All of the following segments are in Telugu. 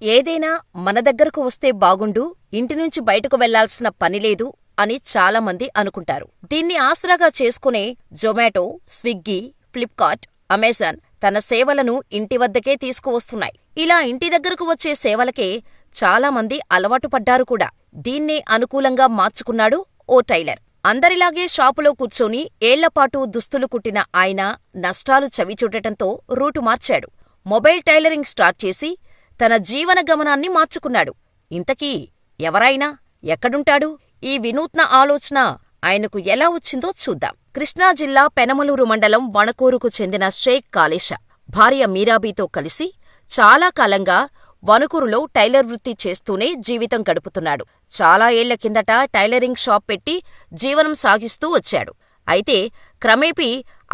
ఏదైనా మన దగ్గరకు వస్తే బాగుండు, ఇంటినుంచి బయటకు వెళ్లాల్సిన పనిలేదు అని చాలామంది అనుకుంటారు. దీన్ని ఆసరాగా చేసుకునే జొమాటో, స్విగ్గీ, ఫ్లిప్కార్ట్, అమెజాన్ తన సేవలను ఇంటి వద్దకే తీసుకువస్తున్నాయి. ఇలా ఇంటి దగ్గరకు వచ్చే సేవలకే చాలామంది అలవాటు పడ్డారు కూడా. దీన్నే అనుకూలంగా మార్చుకున్నాడు ఓ టైలర్. అందరిలాగే షాపులో కూర్చొని ఏళ్లపాటు దుస్తులు కుట్టిన ఆయన నష్టాలు చవిచూడటంతో రూటు మార్చాడు. మొబైల్ టైలరింగ్ స్టార్ట్ చేసి తన జీవన గమనాన్ని మార్చుకున్నాడు. ఇంతకీ ఎవరాయన? ఎక్కడుంటాడు? ఈ వినూత్న ఆలోచన ఆయనకు ఎలా వచ్చిందో చూద్దాం. కృష్ణా జిల్లా పెనమలూరు మండలం వణకూరుకు చెందిన షేక్ కాళేశా భార్య మీరాబీతో కలిసి చాలా కాలంగా వణుకూరులో టైలర్ వృత్తి చేస్తూనే జీవితం గడుపుతున్నాడు. చాలా ఏళ్ల కిందట టైలరింగ్ షాప్ పెట్టి జీవనం సాగిస్తూ వచ్చాడు. అయితే క్రమేపీ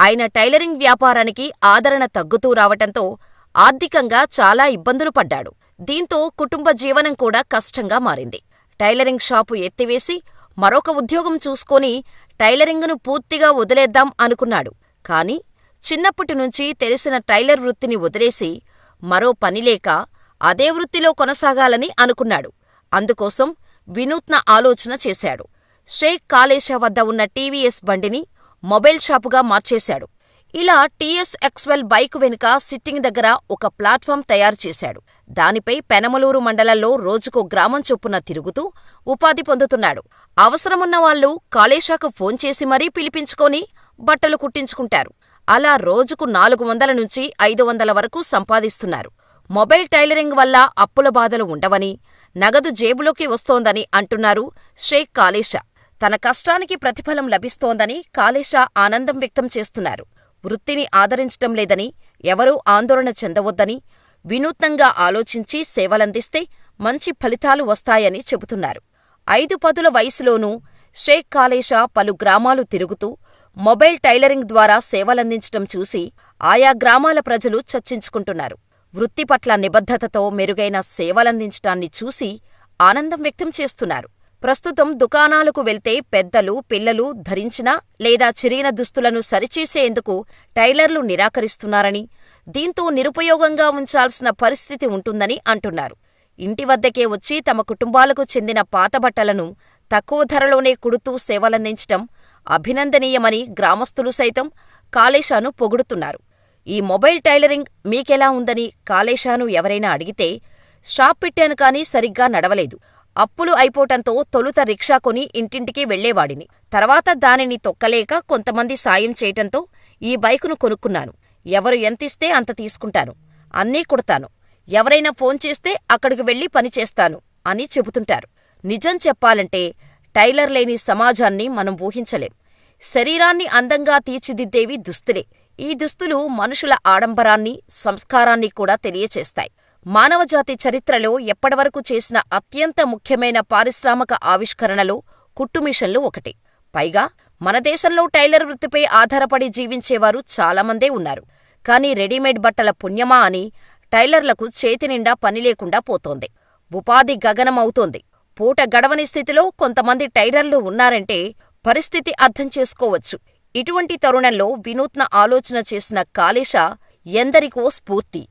ఆయన టైలరింగ్ వ్యాపారానికి ఆదరణ తగ్గుతూ రావటంతో ఆర్థికంగా చాలా ఇబ్బందులు పడ్డాడు. దీంతో కుటుంబ జీవనం కూడా కష్టంగా మారింది. టైలరింగ్ షాపు ఎత్తివేసి మరొక ఉద్యోగం చూసుకొని టైలరింగును పూర్తిగా వదిలేద్దాం అనుకున్నాడు. కాని చిన్నప్పటినుంచి తెలిసిన టైలర్ వృత్తిని వదిలేసి మరో పనిలేక అదే వృత్తిలో కొనసాగాలని అనుకున్నాడు. అందుకోసం వినూత్న ఆలోచన చేశాడు. షేక్ కాళేశా వద్ద ఉన్న టీవీఎస్ బండిని మొబైల్ షాపుగా మార్చేశాడు. ఇలా టీఎస్ ఎక్స్వెల్ బైక్ వెనుక సిట్టింగ్ దగ్గర ఒక ప్లాట్ఫామ్ తయారు చేశాడు. దానిపై పెనమలూరు మండలంలో రోజుకో గ్రామం చొప్పున తిరుగుతూ ఉపాధి పొందుతున్నాడు. అవసరమున్న వాళ్లు కాళేశాకు ఫోన్ చేసి మరీ పిలిపించుకొని బట్టలు కుట్టించుకుంటారు. అలా రోజుకు 400 నుంచి 500 వరకు సంపాదిస్తున్నారు. మొబైల్ టైలరింగ్ వల్ల అప్పుల బాధలు ఉండవని, నగదు జేబులోకి వస్తోందని అంటున్నారు షేక్ కాళేశా. తన కష్టానికి ప్రతిఫలం లభిస్తోందని కాళేశా ఆనందం వ్యక్తం చేస్తున్నారు. వృత్తిని ఆదరించటం లేదని ఎవరూ ఆందోళన చెందవద్దని, వినూత్నంగా ఆలోచించి సేవలందిస్తే మంచి ఫలితాలు వస్తాయని చెబుతున్నారు. 5 పదుల వయసులోనూ షేక్ కాళేశా పలు గ్రామాలు తిరుగుతూ మొబైల్ టైలరింగ్ ద్వారా సేవలందించటం చూసి ఆయా గ్రామాల ప్రజలు చర్చించుకుంటున్నారు. వృత్తి పట్ల నిబద్ధతతో మెరుగైన సేవలందించటాన్ని చూసి ఆనందం వ్యక్తం చేస్తున్నారు. ప్రస్తుతం దుకాణాలకు వెళ్తే పెద్దలు, పిల్లలు ధరించిన లేదా చిరిగిన దుస్తులను సరిచేసేందుకు టైలర్లు నిరాకరిస్తున్నారని, దీంతో నిరుపయోగంగా ఉంచాల్సిన పరిస్థితి ఉంటుందని అంటున్నారు. ఇంటి వద్దకే వచ్చి తమ కుటుంబాలకు చెందిన పాత బట్టలను తక్కువ ధరలోనే కుడుతూ సేవలందించటం అభినందనీయమని గ్రామస్తులు సైతం కాళేశాను పొగుడుతున్నారు. ఈ మొబైల్ టైలరింగ్ మీకెలా ఉందని కాళేశాను ఎవరైనా అడిగితే, షాప్ పెట్టాను కానీ సరిగ్గా నడవలేదు. అప్పులు అయిపోవటంతో తొలుత రిక్షా కొని ఇంటింటికి వెళ్లేవాడిని. తర్వాత దానిని తొక్కలేక కొంతమంది సాయం చేయటంతో ఈ బైకును కొనుక్కున్నాను. ఎవరు ఎంతిస్తే అంత తీసుకుంటాను. అన్నీ కుడతాను. ఎవరైనా ఫోన్ చేస్తే అక్కడికి వెళ్లి పనిచేస్తాను అని చెబుతుంటారు. నిజం చెప్పాలంటే టైలర్ లేని సమాజాన్ని మనం ఊహించలేం. శరీరాన్ని అందంగా తీర్చిదిద్దేవి దుస్తులే. ఈ దుస్తులు మనుషుల ఆడంబరాన్ని, సంస్కారాన్ని కూడా తెలియచేస్తాయి. మానవజాతి చరిత్రలో ఎప్పటివరకు చేసిన అత్యంత ముఖ్యమైన పారిశ్రామిక ఆవిష్కరణలో కుట్టుమిషన్లు ఒకటి. పైగా మన దేశంలో టైలర్ వృత్తిపై ఆధారపడి జీవించేవారు చాలామందే ఉన్నారు. కానీ రెడీమేడ్ బట్టల పుణ్యమా అని టైలర్లకు చేతినిండా పనిలేకుండా పోతోంది. ఉపాధి గగనమవుతోంది. పూట గడవని స్థితిలో కొంతమంది టైలర్లు ఉన్నారంటే పరిస్థితి అర్థం చేసుకోవచ్చు. ఇటువంటి తరుణంలో వినూత్న ఆలోచన చేసిన కాళేశా ఎందరికో స్ఫూర్తి.